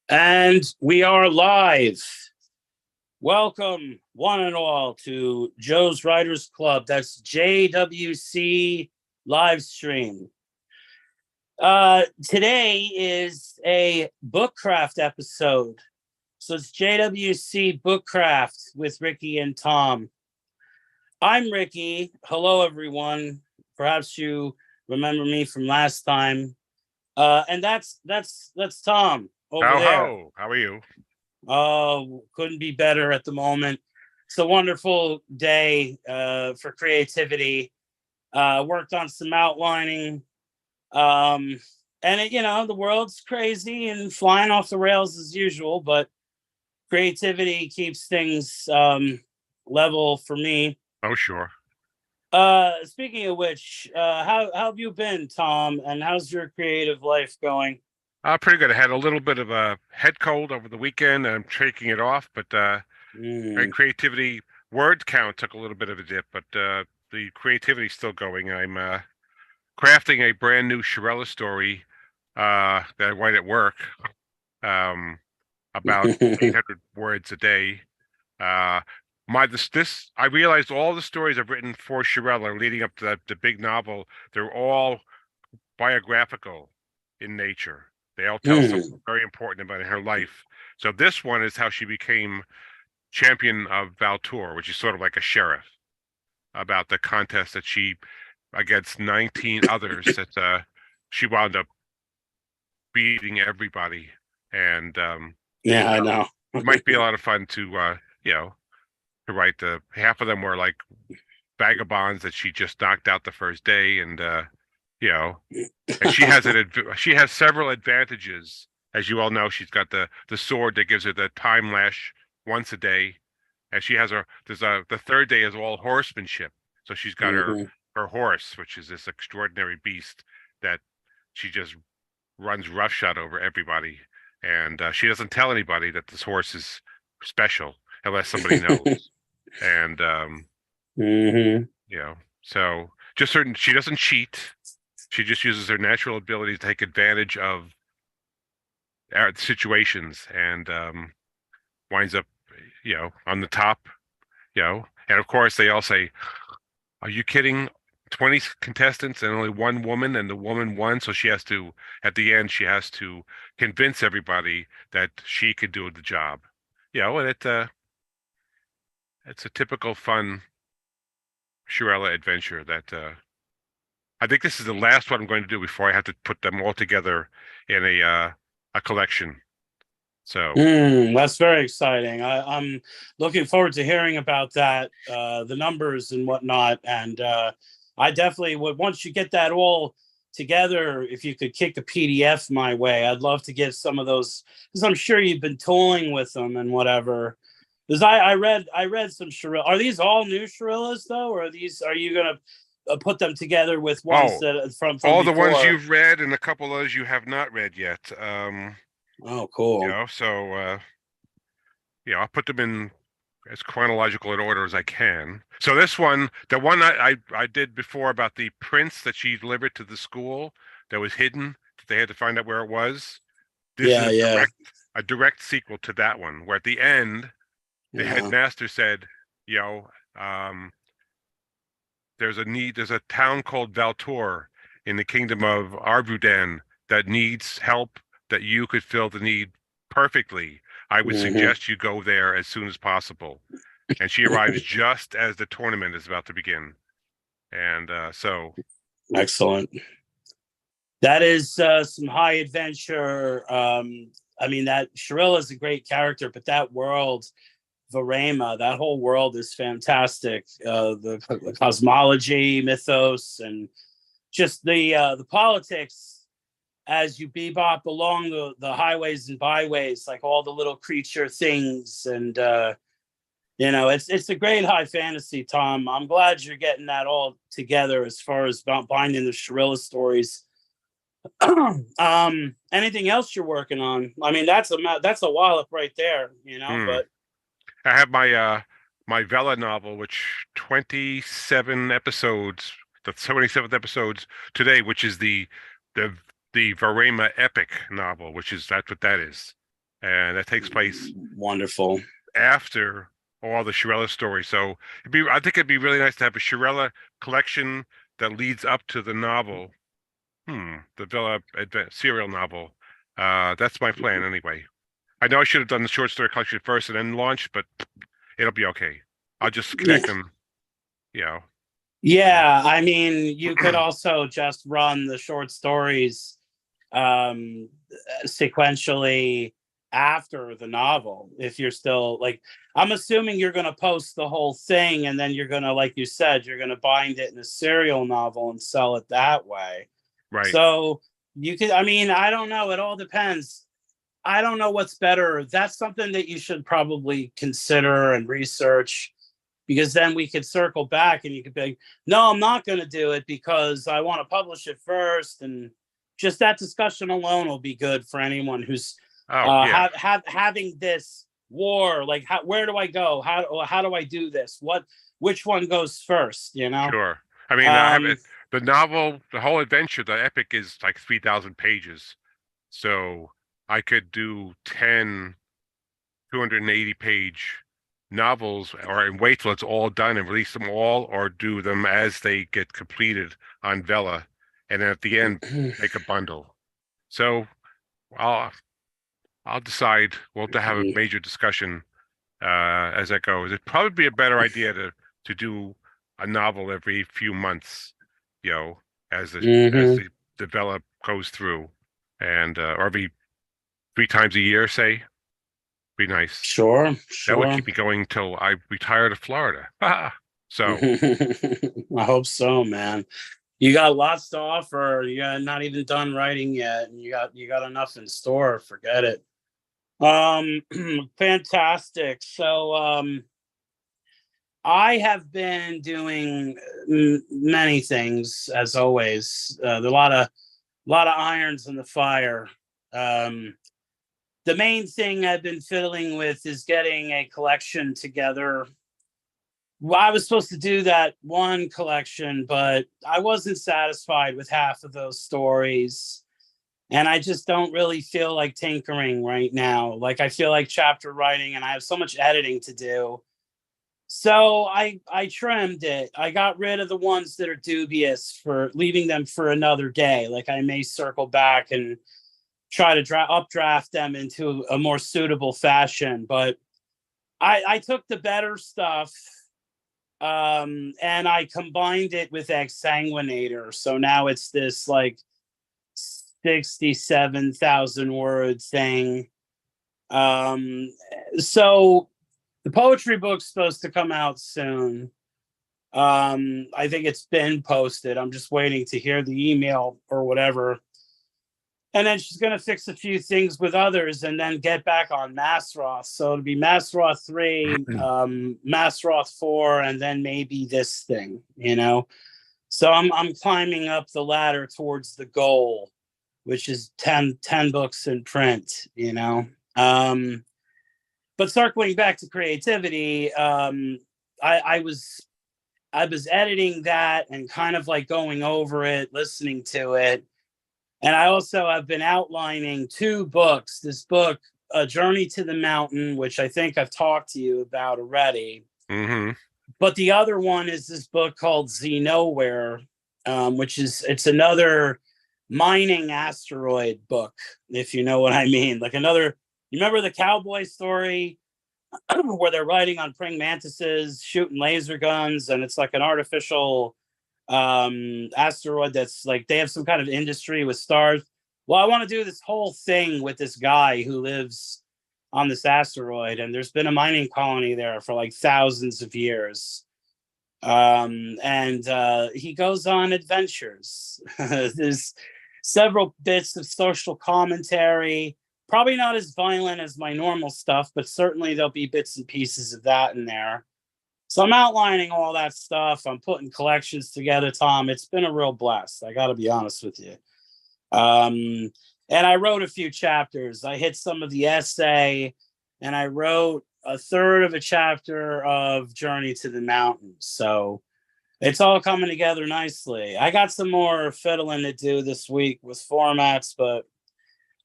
And we are live. Welcome, one and all, to Joe's Writers Club. That's JWC Livestream. Today is a bookcraft episode. So it's JWC Bookcraft with Ricky and Tom. I'm Ricky. Hello, everyone. Perhaps you remember me from last time. And that's Tom over there. How are you? Oh, couldn't be better at the moment. It's a wonderful day for creativity. Worked on some outlining. And the world's crazy and flying off the rails as usual, but creativity keeps things level for me. Oh, sure. Speaking of which, how have you been, Tom? And how's your creative life going? Pretty good. I had a little bit of a head cold over the weekend. I'm shaking it off, but my creativity word count took a little bit of a dip, but the creativity's still going. I'm crafting a brand new Shirella story that I write at work, about 800 words a day. I realized all the stories I've written for Shirella leading up to the big novel, they're all biographical in nature. They all tell something very important about her life. So this one is how she became champion of Valtour, which is sort of like a sheriff, about the contest that she, against 19 others, that she wound up beating everybody. And I know. It might be a lot of fun to write. Half of them were like vagabonds that she just knocked out the first day, and and she has several advantages. As you all know, she's got the sword that gives her the time lash once a day, and she has the third day is all horsemanship. So she's got her horse, which is this extraordinary beast that she just runs roughshod over everybody, and she doesn't tell anybody that this horse is special unless somebody knows. And so just certain, she doesn't cheat. She just uses her natural ability to take advantage of situations, and winds up, on the top, And of course, they all say, "Are you kidding? 20 contestants and only one woman, and the woman won." So she has to, at the end, she has to convince everybody that she could do the job. And it's a typical fun Shirella adventure that I think this is the last one I'm going to do before I have to put them all together in a collection. So that's very exciting. I'm looking forward to hearing about that, the numbers and whatnot. And I definitely would, once you get that all together, if you could kick a PDF my way, I'd love to get some of those, because I'm sure you've been tooling with them and whatever. Because I read some Shirella. Are these all new Shirellas though, or are you gonna put them together with ones that from all before? The ones you've read and a couple of those you have not read yet? Oh, cool. I'll put them in as chronological in order as I can. So this one, the one I did before about the prince that she delivered to the school that was hidden, that they had to find out where it was. This is a direct sequel to that one, where at the end, the headmaster said, there's a town called Valtour in the kingdom of Arvudan that needs help, that you could fill the need perfectly. I would suggest you go there as soon as possible. And she arrives just as the tournament is about to begin. And so. Excellent. That is some high adventure. That Shirella is a great character, but that world, Varema, that whole world is fantastic. The cosmology, mythos, and just the politics as you bebop along the highways and byways, like all the little creature things. And it's a great high fantasy, Tom. I'm glad you're getting that all together as far as binding the Shirella stories. Anything else you're working on? I mean, that's a wallop right there, but I have my Vela novel, which 27 episodes the 27th episodes today, which is the the Varema epic novel, that's what that is, and that takes place Wonderful. after all the Shirella stories. So I think it'd be really nice to have a Shirella collection that leads up to the novel. The Villa serial novel. That's my plan anyway. I know I should have done the short story collection first and then launch, but it'll be okay. I'll just connect them, you know. Yeah, I mean, you could also just run the short stories sequentially after the novel if you're still like, I'm assuming you're going to post the whole thing and then you're going to, like you said, you're going to bind it in a serial novel and sell it that way. Right. So you could, I mean, I don't know, it all depends. I don't know what's better. That's something that you should probably consider and research, because then we could circle back and you could be like, no, I'm not going to do it because I want to publish it first. And just that discussion alone will be good for anyone who's having this war. Like, where do I go? How do I do this? Which one goes first? You know? Sure. I mean, I have the novel, the whole adventure, the epic is like 3,000 pages. So I could do 10 280-page novels and wait till it's all done and release them all, or do them as they get completed on Vela, and then at the end make a bundle. So I'll decide. We'll have to have a major discussion as that goes. It'd probably be a better idea to do a novel every few months, you know, as the Vela goes through, and or every 3 times a year, say. Be nice. Sure. That would keep me going till I retire to Florida. So I hope so, man. You got lots to offer. You got not even done writing yet, and you got enough in store. Forget it. Fantastic. So I have been doing many things, as always. A lot of irons in the fire. The main thing I've been fiddling with is getting a collection together. Well, I was supposed to do that one collection, but I wasn't satisfied with half of those stories. And I just don't really feel like tinkering right now. Like, I feel like chapter writing and I have so much editing to do. So I trimmed it. I got rid of the ones that are dubious, for leaving them for another day. Like, I may circle back and try to updraft them into a more suitable fashion. But I took the better stuff and I combined it with Exsanguinator. So now it's this like 67,000 word thing. So the poetry book's supposed to come out soon. I think it's been posted. I'm just waiting to hear the email or whatever. And then she's going to fix a few things with others and then get back on Masroth. So it'll be Masroth 3, Masroth 4, and then maybe this thing, you know? So I'm climbing up the ladder towards the goal, which is 10 books in print, you know? But circling back to creativity, I was editing that and kind of like going over it, listening to it. And I also have been outlining 2 books. This book, A Journey to the Mountain, which I think I've talked to you about already. But the other one is this book called Z Nowhere, which it's another mining asteroid book, if you know what I mean. Like another, you remember the cowboy story where they're riding on praying mantises, shooting laser guns, and it's like an artificial asteroid that's like they have some kind of industry with stars. Well, I want to do this whole thing with this guy who lives on this asteroid, and there's been a mining colony there for like thousands of years. And he goes on adventures. There's several bits of social commentary, probably not as violent as my normal stuff, but certainly there'll be bits and pieces of that in there. So I'm outlining all that stuff. I'm putting collections together, Tom. It's been a real blast. I got to be honest with you. And I wrote a few chapters. I hit some of the essay, and I wrote a third of a chapter of Journey to the Mountains. So It's all coming together nicely. I got some more fiddling to do this week with formats, but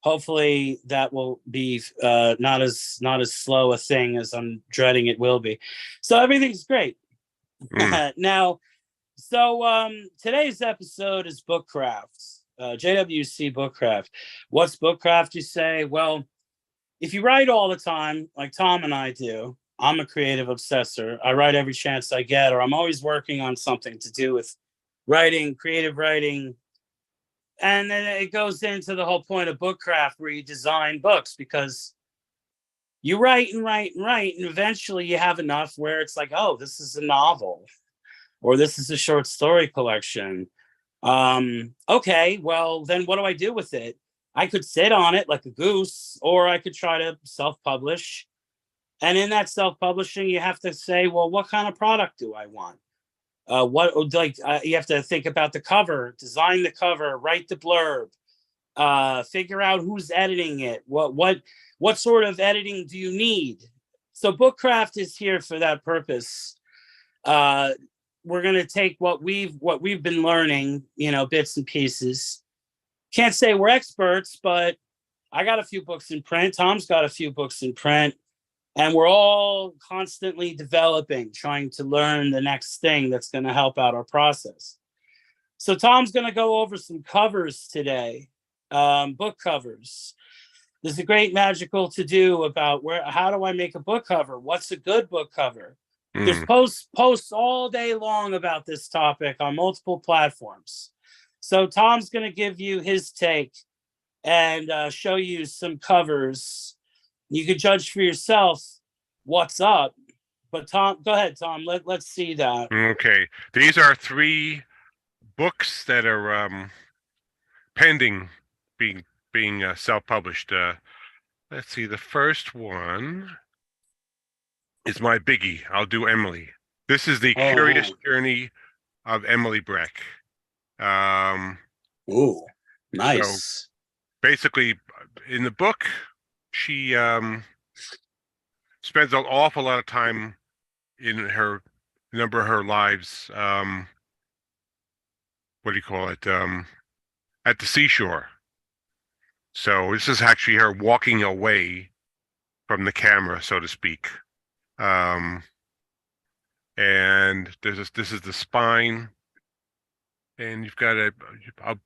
hopefully that will be not as slow a thing as I'm dreading it will be. So everything's great. Now, today's episode is Bookcraft, JWC Bookcraft. What's Bookcraft, you say? Well, if you write all the time, like Tom and I do, I'm a creative obsessor. I write every chance I get, or I'm always working on something to do with writing, creative writing. And then it goes into the whole point of Bookcraft where you design books, because you write and write and write, and eventually you have enough where it's like, oh, this is a novel, or this is a short story collection. Okay, well, then what do I do with it? I could sit on it like a goose, or I could try to self-publish. And in that self-publishing, you have to say, well, what kind of product do I want? You have to think about the cover, design the cover, write the blurb, figure out who's editing it. What sort of editing do you need? So Bookcraft is here for that purpose. We're going to take what we've been learning, bits and pieces. Can't say we're experts, but I got a few books in print. Tom's got a few books in print, and we're all constantly developing, trying to learn the next thing that's going to help out our process. So Tom's going to go over some covers today, book covers. There's a great magical to do about how do I make a book cover? What's a good book cover? There's posts all day long about this topic on multiple platforms. So Tom's going to give you his take and show you some covers. You can judge for yourself what's up. But Tom, go ahead, Tom. Let's see that. Okay. These are 3 books that are pending being self-published. Let's see. The first one is my biggie. I'll do Emily. This is the curious journey of Emily Breck. Ooh, nice. So basically, in the book, she spends an awful lot of time in her number of her lives. What do you call it? At the seashore. So this is actually her walking away from the camera, so to speak. And this is the spine, and you've got a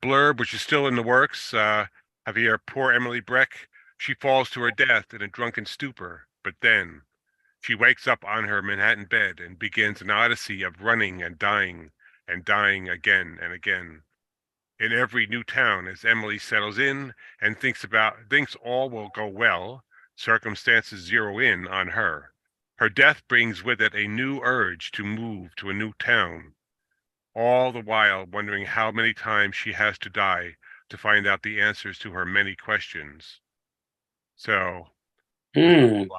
blurb which is still in the works. Have here, poor Emily Breck. She falls to her death in a drunken stupor, but then she wakes up on her Manhattan bed and begins an odyssey of running and dying again and again. In every new town, as Emily settles in and thinks all will go well, circumstances zero in on her. Her death brings with it a new urge to move to a new town, all the while wondering how many times she has to die to find out the answers to her many questions. So, it's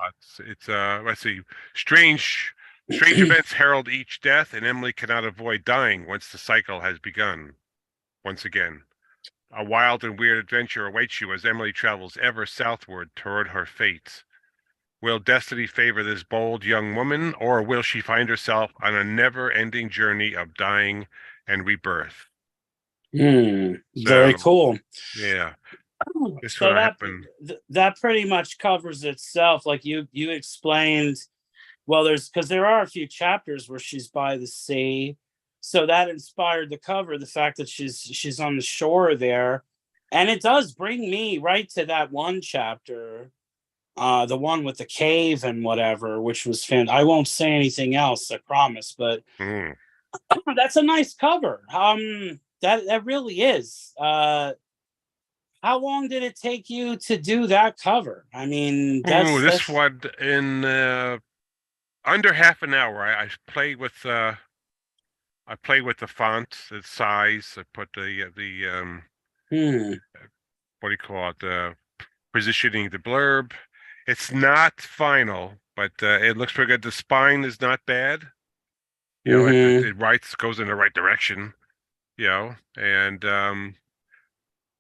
let's see, strange events herald each death, and Emily cannot avoid dying once the cycle has begun. Once again, a wild and weird adventure awaits you as Emily travels ever southward toward her fate. Will destiny favor this bold young woman, or will she find herself on a never-ending journey of dying and rebirth? Very cool. Yeah. So that pretty much covers itself. Like you explained, well, there are a few chapters where she's by the sea. So that inspired the cover, the fact that she's on the shore there. And it does bring me right to that one chapter, the one with the cave and whatever, which was I won't say anything else, I promise, but that's a nice cover. That really is. How long did it take you to do that cover? I mean, this one in under half an hour. I played with the font, the size. I put the what do you call it? The positioning, the blurb. It's not final, but it looks pretty good. The spine is not bad. It goes in the right direction. And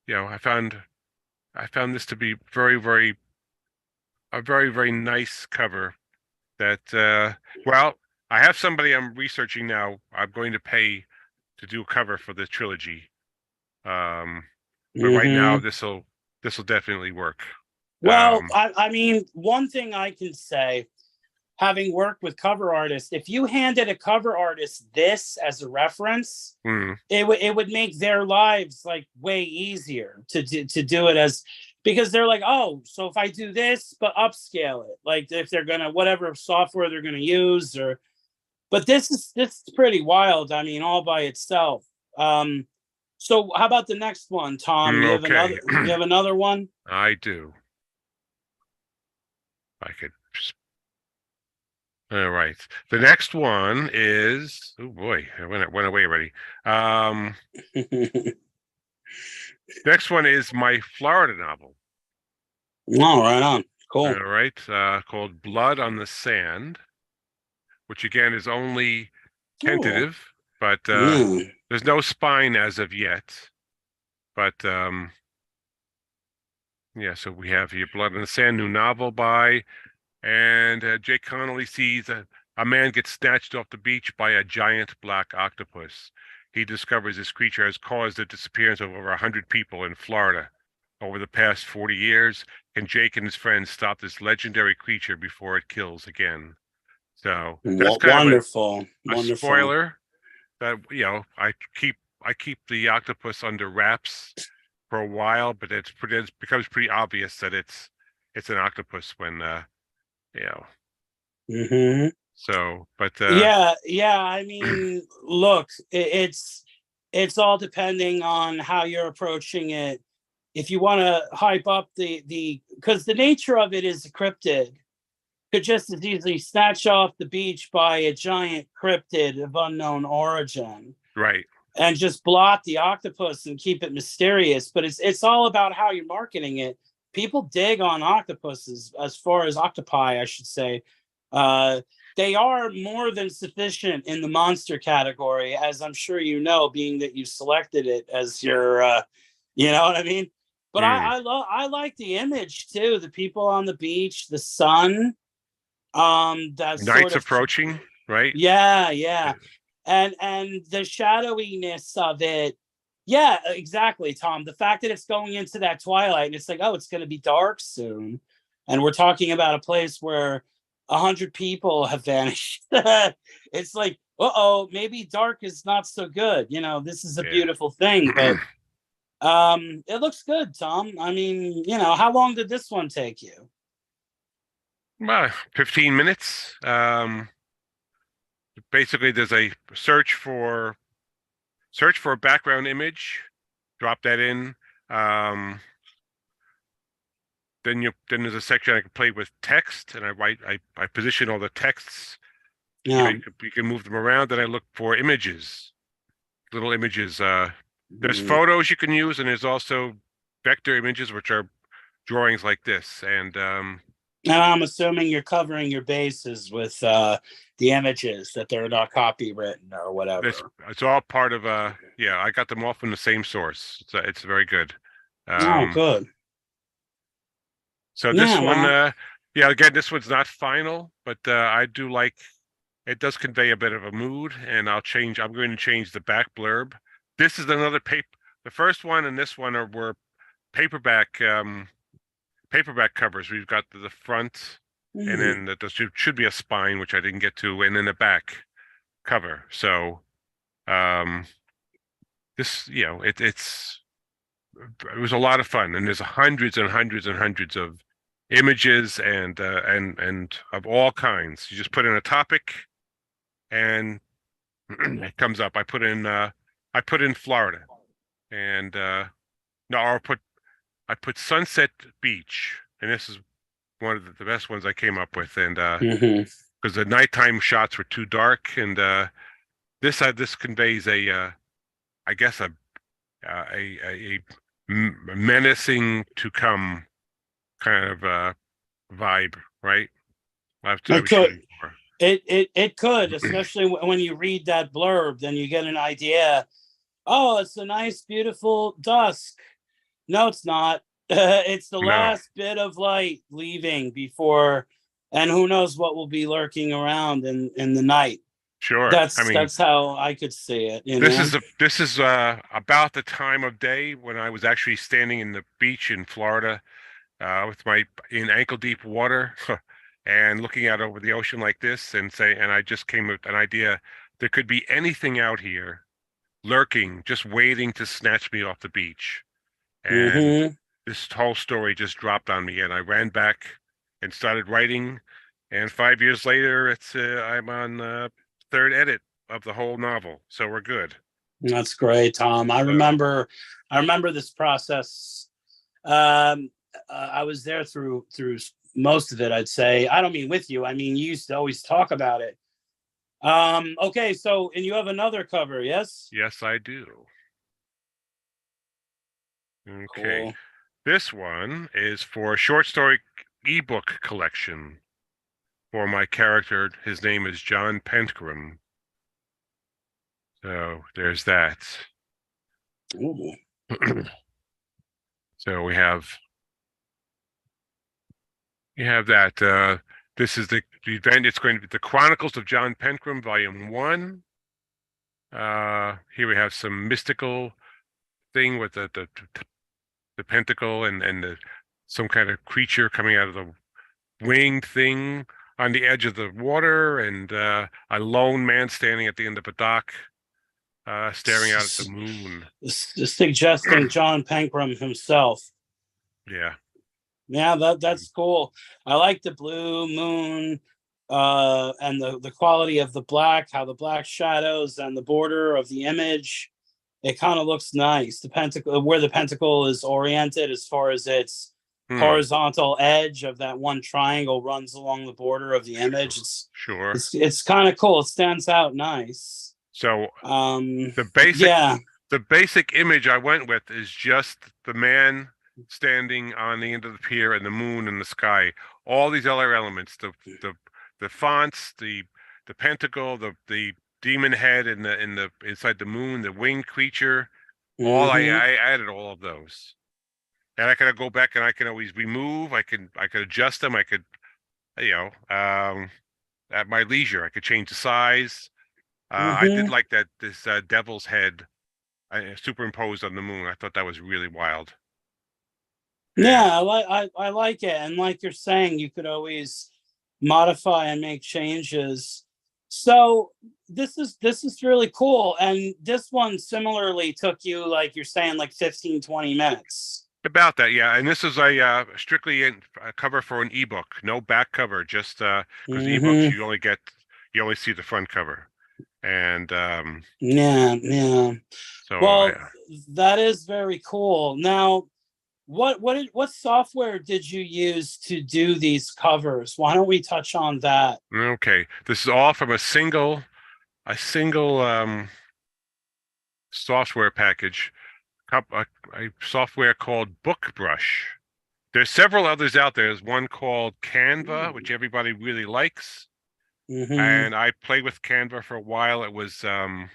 I found this to be very, very, a very, very nice cover. That I have somebody I'm researching now. I'm going to pay to do a cover for the trilogy. But right now, Mm-hmm. this will definitely work. Well, I mean, one thing I can say, having worked with cover artists, if you handed a cover artist this as a reference, mm, it would make their lives like way easier to do it as, because they're like, oh, so if I do this but upscale it, like if they're gonna whatever software they're gonna use, or but this is pretty wild. I mean, all by itself. So how about the next one, Tom? okay, You have another one? I do. I could. All right. The next one is. Oh boy, it went away already. Next one is my Florida novel. Oh, right on. Cool. All right, called Blood on the Sand, which again is only Cool. tentative, but Yeah. there's no spine as of yet. But yeah, so we have here Blood on the Sand, new novel by, and Jake Connolly sees a man get snatched off the beach by a giant black octopus. He discovers this creature has caused the disappearance of over 100 people in Florida over the past 40 years. Can Jake and his friends stop this legendary creature before it kills again? So that's kind of Wonderful. a Wonderful. spoiler that I keep the octopus under wraps for a while, but it becomes pretty obvious that it's an octopus when you know. Hmm. So, but Yeah, yeah. I mean, look, it's all depending on how you're approaching it. If you want to hype up the because the nature of it is a cryptid, could just as easily snatch off the beach by a giant cryptid of unknown origin right, and just blot the octopus and keep it mysterious. But it's all about how you're marketing it. People dig on octopuses, as far as octopi, I should say. Uh, they are more than sufficient in the monster category, as I'm sure you know, being that you selected it as your, you know what I mean. But mm. I like the image too. The people on the beach, the sun, that sort Night's of, approaching, right? yeah, yeah, and the shadowiness of it. Yeah, exactly, Tom. The fact that it's going into that twilight and it's like, oh, it's going to be dark soon, and we're talking about a place where 100 people have vanished. It's like, uh-oh, maybe dark is not so good. You know, this is a beautiful thing, but Yeah. it looks good, Tom. I mean, you know, how long did this one take you? 15 minutes. Basically, there's a search for a background image. Drop that in. Um, then there's a section I can play with text, and I position all the texts. Yeah. You can move them around. Then I look for images, little images. There's Mhm. photos you can use, and there's also vector images, which are drawings like this. And And I'm assuming you're covering your bases with the images, that they're not copywritten or this whatever. it's all part of yeah, I got them all from the same source. It's very good. Oh, Um, good. so this Yeah, one, well, yeah, again, this one's not final, but I do like it does convey a bit of a mood, and I'm going to change the back blurb. This is another paper. The first one and this one were paperback paperback covers. We've got the front, and hmm. then there should be a spine, which I didn't get to, and then the back cover. So um, this, it was a lot of fun, and there's hundreds and hundreds and hundreds of images and of all kinds. You just put in a topic, and it comes up. I put in Florida, and no, I put Sunset Beach, and this is one of the best ones I came up with, and Hmm. because the nighttime shots were too dark, and this conveys I guess a menacing to come kind of vibe, right? I It was shooting could. for. It could, especially when you read that blurb, then you get an idea. Oh, it's a nice, beautiful dusk. No, it's not. It's the No, last bit of light leaving before, and who knows what will be lurking around in the night. Sure. I That's mean, how I could see it. this is about the time of day when I was actually standing in the beach in Florida with my in ankle deep water and looking out over the ocean like this and I just came with an idea. There could be anything out here lurking, just waiting to snatch me off the beach. And Mm-hmm. this whole story just dropped on me, and I ran back and started writing. And 5 years later, it's I'm on third edit of the whole novel, so we're good. That's great, Tom. So I remember this process. I was there through most of it. I'd say. I don't mean with you. I mean you used to always talk about it. Okay, so and you have another cover, yes? yes, I do. Okay, Cool. this one is for a short story ebook collection for my character. His name is John Pentgrim. So there's that. Ooh. So we have that. This is the event. It's going to be the Chronicles of John Pentgrim, Volume 1. Here we have some mystical thing with the pentacle and some kind of creature coming out of the winged thing on the edge of the water, and a lone man standing at the end of a dock, staring out at the moon. Suggesting John Penkram himself. Yeah. Yeah, that's cool. I like the blue moon, and the quality of the black, how the black shadows and the border of the image. It kind of looks nice. The pentacle, where the pentacle is oriented, as far as its horizontal edge of that one triangle runs along the border of the image. Sure. It's kind of cool. It stands out nice. So yeah, the basic image I went with is just the man standing on the end of the pier and the moon and the sky. All these other elements, the fonts, the pentacle, the demon head in the inside the moon, the winged creature. All I added all of those. And I can go back and I can always remove, I could adjust them, I could at my leisure, I could change the size. I did like that this devil's head superimposed on the moon. I thought that was really wild. Yeah, I like it, and like you're saying, you could always modify and make changes. So this is really cool, and this one similarly took you, like you're saying, like 15-20 minutes. About that, yeah. And this is a strictly a cover for an ebook, no back cover, just because ebooks you only see the front cover. And yeah. So well, that is very cool. Now, what software did you use to do these covers? Why don't we touch on that? Okay, this is all from a single software package, a software called BookBrush. There's several others out there. There's one called Canva, which everybody really likes. And I played with Canva for a while. It was a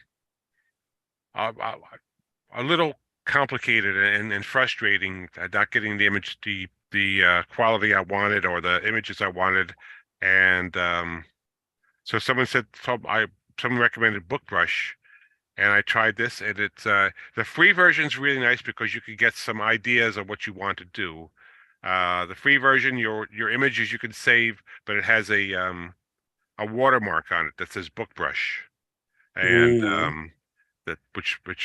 little complicated and frustrating, not getting the image, the quality I wanted or the images I wanted. And so someone recommended BookBrush, and I tried this, and it's the free version is really nice because you can get some ideas of what you want to do. The free version, your images you can save, but it has a watermark on it that says BookBrush, and that which would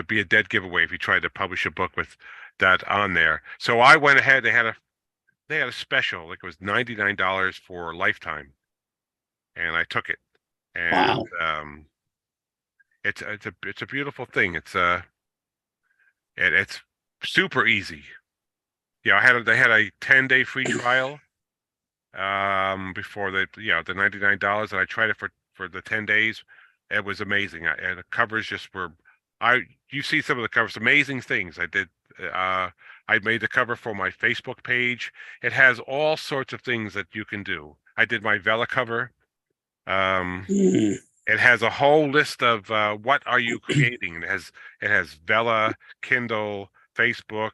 be a dead giveaway if you tried to publish a book with that on there. So I went ahead. They had a special, like it was $99 for lifetime, and I took it. And wow. It's a beautiful thing. It's super easy. Yeah, they had a 10-day free trial before the $99, and I tried it for the 10 days. It was amazing. And the covers just were you see some of the covers, amazing things. I made the cover for my Facebook page. It has all sorts of things that you can do. I did my Vela cover. It has a whole list of what are you creating. It has Vela, Kindle, Facebook,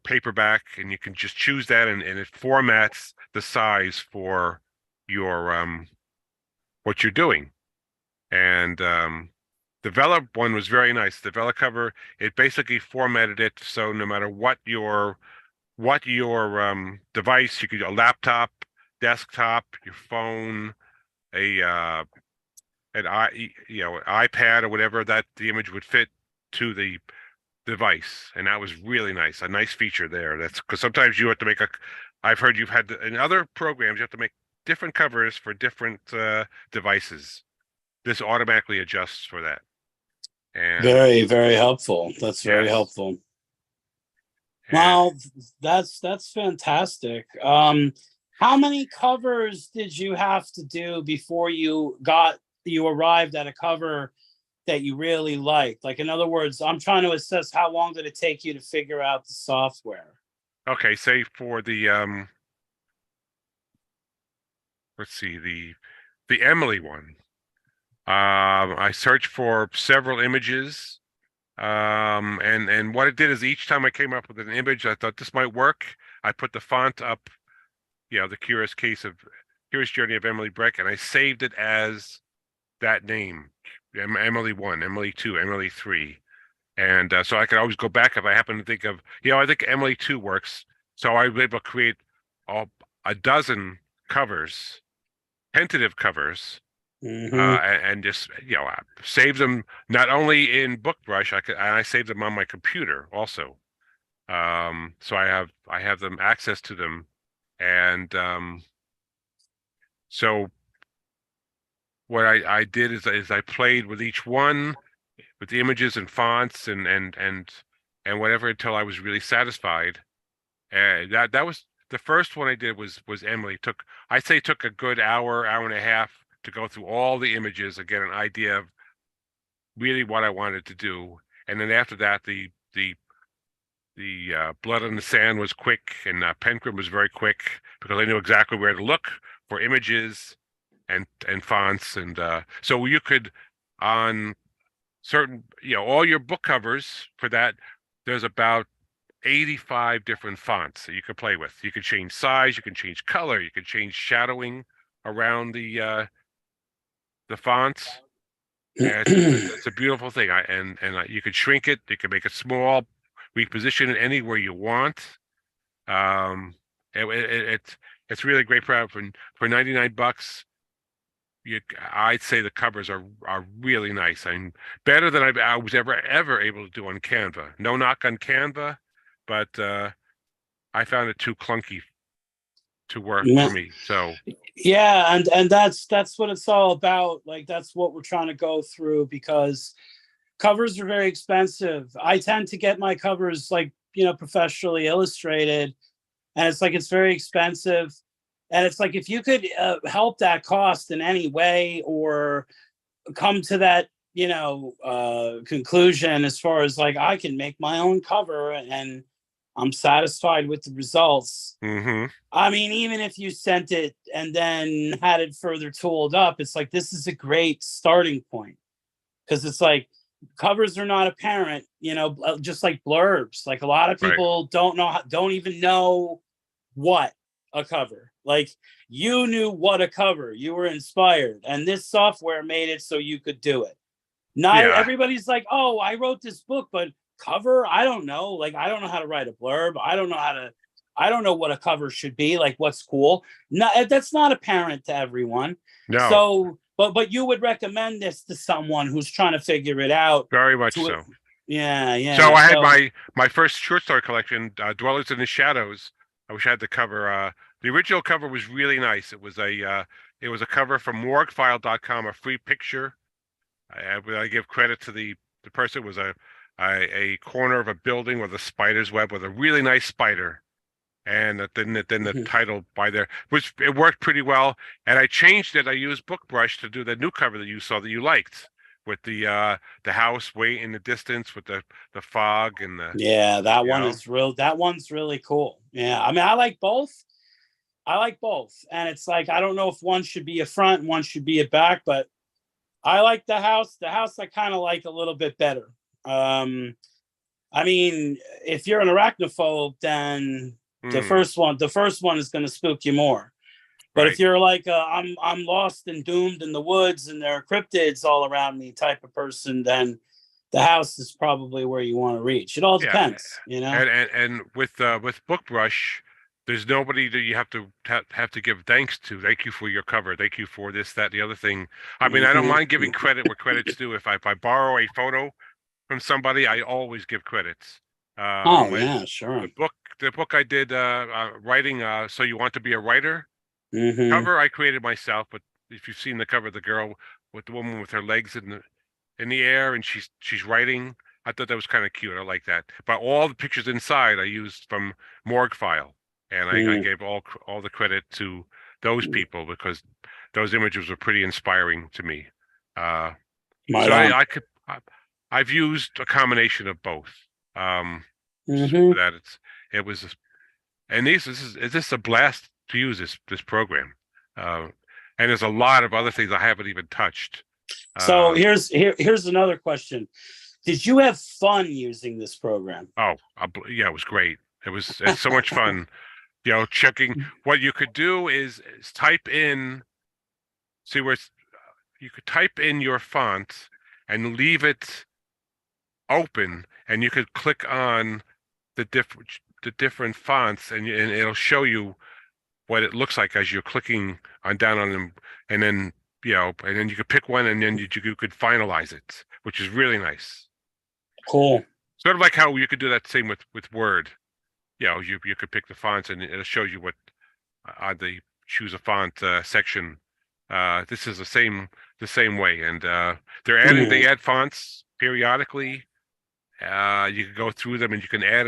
paperback, and you can just choose that, and it formats the size for your what you're doing. And the Vela one was very nice. The Vela cover, it basically formatted it so no matter what your device, you could a laptop, desktop, your phone, a an iPad or whatever, that the image would fit to the device, and that was really nice. A nice feature there. That's because sometimes you have to make a. I've heard you've had in other programs you have to make different covers for different devices. This automatically adjusts for that. And Very, very helpful. That's very yes, helpful. and Wow, that's fantastic. How many covers did you have to do before you arrived at a cover that you really liked? Like, in other words, I'm trying to assess how long did it take you to figure out the software? okay, say for the let's see, the Emily one. I searched for several images. And what it did is each time I came up with an image, I thought this might work. I put the font up, the Curious Journey of Emily Breck, and I saved it as that name, Emily 1, Emily 2, Emily 3. And so I could always go back if I happen to think of, I think Emily 2 works. So I was able to create a dozen covers, tentative covers, Mm-hmm. and just save them not only in BookBrush, I save them on my computer also. So I have them access to them, and so what I did is I played with each one with the images and fonts and whatever until I was really satisfied. And that was the first one I did was Emily. I'd say took a good hour and a half to go through all the images and get an idea of really what I wanted to do. And then after that, the Blood on the Sand was quick, and Pencrim was very quick because I knew exactly where to look for images and fonts, and so you could on certain all your book covers for that. There's about 85 different fonts that you could play with. You could change size, you can change color, you can change shadowing around the fonts. And it's a beautiful thing. And you could shrink it, you can make it small, reposition it anywhere you want. Um, it's really great product for $99. I'd say the covers are really nice and better than I was ever able to do on Canva. No knock on Canva, but I found it too clunky to work for me. So Yeah, and that's what it's all about. Like, that's what we're trying to go through, because covers are very expensive. I tend to get my covers like, professionally illustrated, and it's very expensive. And it's like, if you could help that cost in any way, or come to that conclusion, as far as like, I can make my own cover and I'm satisfied with the results. mm-hmm. I mean, even if you sent it and then had it further tooled up, it's like, this is a great starting point, because it's like, covers are not apparent, just like blurbs. Like, a lot of Right. people don't even know what a cover. Like, you knew what a cover, you were inspired, and this software made it so you could do it. Not Yeah. everybody's like, oh, I wrote this book, but cover, I don't know. Like, I don't know how to write a blurb. I don't know what a cover should be, like what's cool. Not That's not apparent to everyone. No, So, but you would recommend this to someone who's trying to figure it out. very much To it, so. yeah, So yeah. I had So, my first short story collection, Dwellers in the Shadows. I wish I had the cover. The original cover was really nice. It was a cover from morguefile.com, a free picture. I give credit to the person. It was a corner of a building with a spider's web with a really nice spider, and then the title by there, which it worked pretty well. And I changed it. I used BookBrush to do the new cover that you saw that you liked, with the house way in the distance with the fog and the yeah, you know that one's really cool. Yeah, I mean, I like both, and it's like, I don't know if one should be a front and one should be a back, but I like the house. The house I kind of like a little bit better. I mean, if you're an arachnophobe, then the Mm, first one is going to spook you more. But if right. you're like I'm lost and doomed in the woods and there are cryptids all around me type of person, then the house is probably where you want to reach. It all Yeah. depends, you know. And with BookBrush, there's nobody that you have to give thanks to. Thank you for your cover. Thank you for this, that, the other thing. I mean, I don't mind giving Mm-hmm. credit where credit's due. If I borrow a photo from somebody, I always give credits. Oh My yeah, sure. the book I did writing. So you want to be a writer? Mm-hmm. Cover I created myself, but if you've seen the cover, the girl with the woman with her legs in the air and she's writing. I thought that was kind of cute. I like that. But all the pictures inside I used from Morgue File, and I Mm-hmm. gave all the credit to those people because those images were pretty inspiring to me. Uh, Right so on. I've used a combination of both. Mm-hmm. For that it was and this is a blast to use this program. Uh, and there's a lot of other things I haven't even touched. So Uh, here's another question. Did you have fun using this program? yeah, it was great. It's so much fun. You know, checking what you could do is type in, see where you could type in your font and leave it open, and you could click on the different fonts, and it'll show you what it looks like as you're clicking on down on them, and then and then you could pick one, and then you could finalize it, which is really nice. Cool. Sort of like how you could do that same with Word. You could pick the fonts, and it'll show you what on the choose a font section. This is the same way, and they Mhm. add fonts periodically. You can go through them, and you can add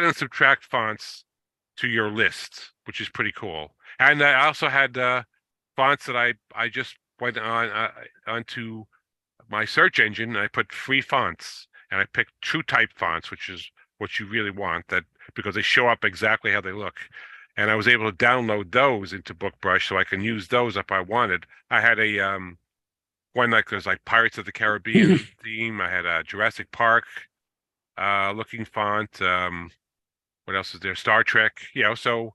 and subtract fonts to your list, which is pretty cool. And I also had fonts that I just went onto my search engine, and I put free fonts, and I picked true type fonts, which is what you really want, that because they show up exactly how they look. And I was able to download those into BookBrush so I can use those if I wanted. I had a one like there's like Pirates of the Caribbean theme. I had a Jurassic Park looking font. What else is there? Star Trek. So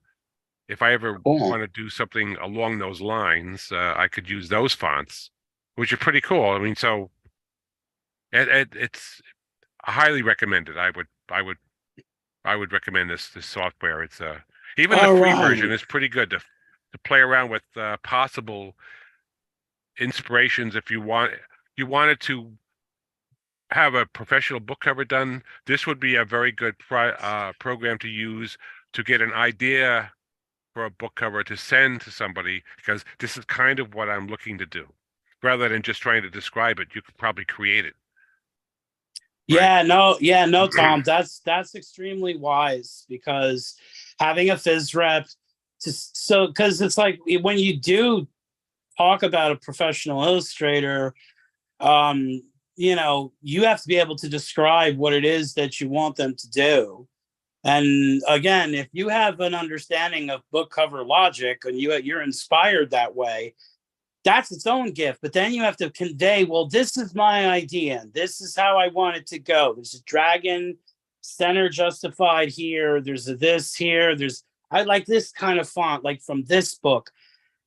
if I ever Cool. want to do something along those lines, I could use those fonts, which are pretty cool. I mean, so it's highly recommended. I would recommend this software. It's even the All free version right. is pretty good to play around with possible inspirations if you wanted to have a professional book cover done. This would be a very good program to use to get an idea for a book cover to send to somebody, because this is kind of what I'm looking to do. Rather than just trying to describe it, you could probably create it, right? Yeah, no, Tom. That's extremely wise because having a phys rep because it's like when you do talk about a professional illustrator, um, you have to be able to describe what it is that you want them to do. And again, if you have an understanding of book cover logic and you're inspired that way, that's its own gift. But then you have to convey, well, this is my idea. This is how I want it to go. There's a dragon center justified here. There's a this here. I like this kind of font, like from this book.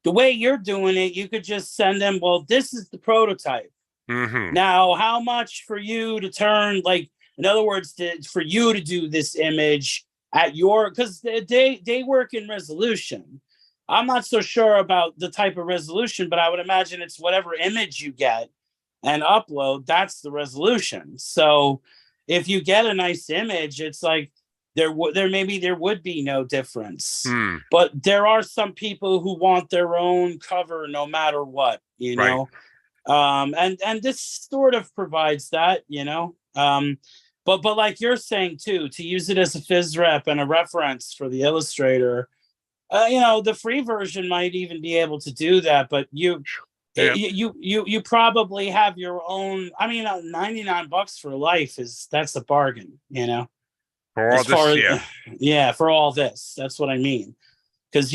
The way you're doing it, you could just send them, well, this is the prototype. Mm-hmm. Now, how much for you to turn, like, in other words, for you to do this image at your, because they work in resolution. I'm not so sure about the type of resolution, but I would imagine it's whatever image you get and upload, that's the resolution. So if you get a nice image, it's like there would be no difference. Mm, But there are some people who want their own cover no matter what, right. and this sort of provides that, but like you're saying too, to use it as a phys rep and a reference for the illustrator, the free version might even be able to do that, but Yeah. you probably have your own. I mean, $99 for life that's a bargain, For all as far this, as yeah. yeah, for all this, that's what I mean. Because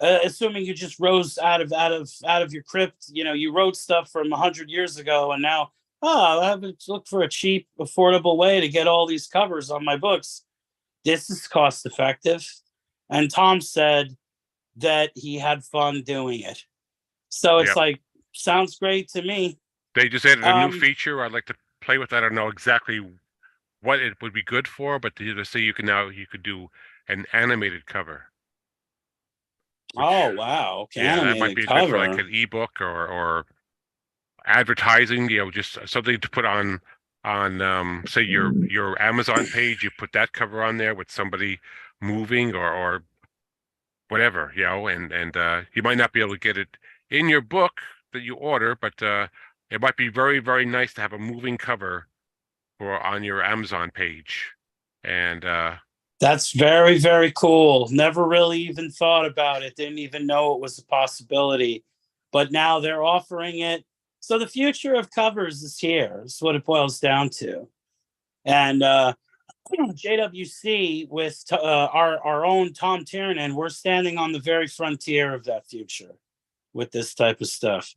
assuming you just rose out of your crypt, you wrote stuff from 100 years ago, and now oh, I have to look for a cheap, affordable way to get all these covers on my books. This is cost effective. And Tom said that he had fun doing it. So it's Yep. like, sounds great to me. They just added a new Um, feature. I'd like to play with that. I don't know exactly what it would be good for, but to say you could do an animated cover, oh, which wow. Okay, yeah, that might animated be good for like cover. an ebook or advertising. Just something to put on say your Amazon page. You put that cover on there with somebody moving or whatever, and you might not be able to get it in your book that you order, but it might be very, very nice to have a moving cover for on your Amazon page. And That's very, very cool. Never really even thought about it. Didn't even know it was a possibility. But now they're offering it. So the future of covers is here, is what it boils down to. And JWC with our own Tom Tiernan, we're standing on the very frontier of that future with this type of stuff.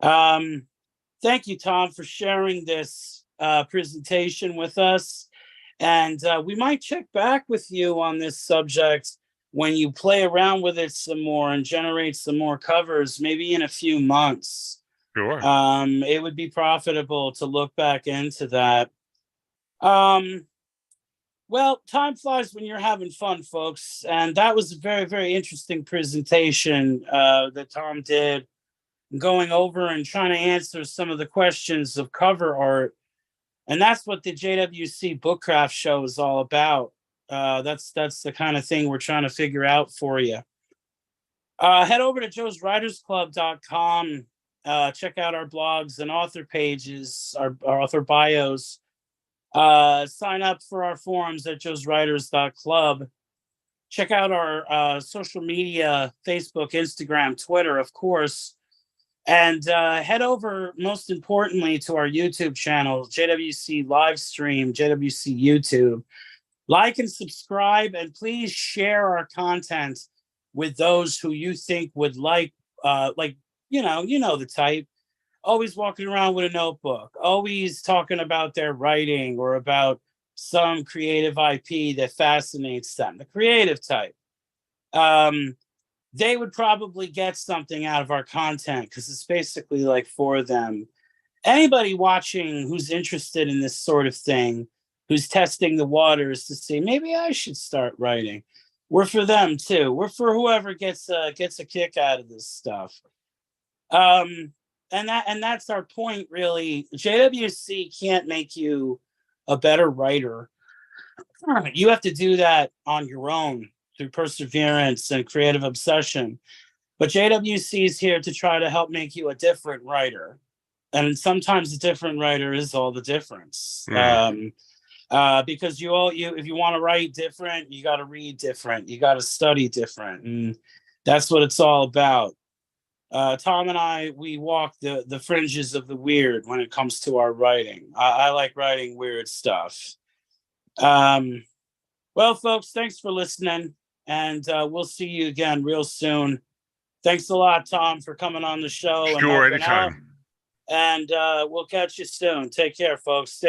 Um, Thank you, Tom, for sharing this presentation with us. And we might check back with you on this subject when you play around with it some more and generate some more covers, maybe in a few months. sure, It would be profitable to look back into that. Um, well, time flies when you're having fun, folks. And that was a very, very interesting presentation that Tom did, going over and trying to answer some of the questions of cover art. And that's what the JWC Bookcraft show is all about. That's the kind of thing we're trying to figure out for you. Head over to joeswritersclub.com. Check out our blogs and author pages, our author bios. Sign up for our forums at joeswriters.club. Check out our social media, Facebook, Instagram, Twitter, of course. And head over, most importantly, to our YouTube channel, JWC Livestream, JWC YouTube. Like and subscribe, and please share our content with those who you think would like you know the type. Always walking around with a notebook, always talking about their writing or about some creative IP that fascinates them. The creative type. They would probably get something out of our content because it's basically like for them. Anybody watching who's interested in this sort of thing, who's testing the waters to see maybe I should start writing, we're for them too. We're for whoever gets a kick out of this stuff. And that's our point, really. JWC can't make you a better writer. You have to do that on your own through perseverance and creative obsession. But JWC is here to try to help make you a different writer. And sometimes a different writer is all the difference. mm, Because if you want to write different, you got to read different, you got to study different, and that's what it's all about. Tom and I, we walk the fringes of the weird when it comes to our writing. I like writing weird stuff. Well, folks, thanks for listening, and we'll see you again real soon. Thanks a lot, Tom, for coming on the show and sure, helping out. anytime. And we'll catch you soon. Take care, folks. Stay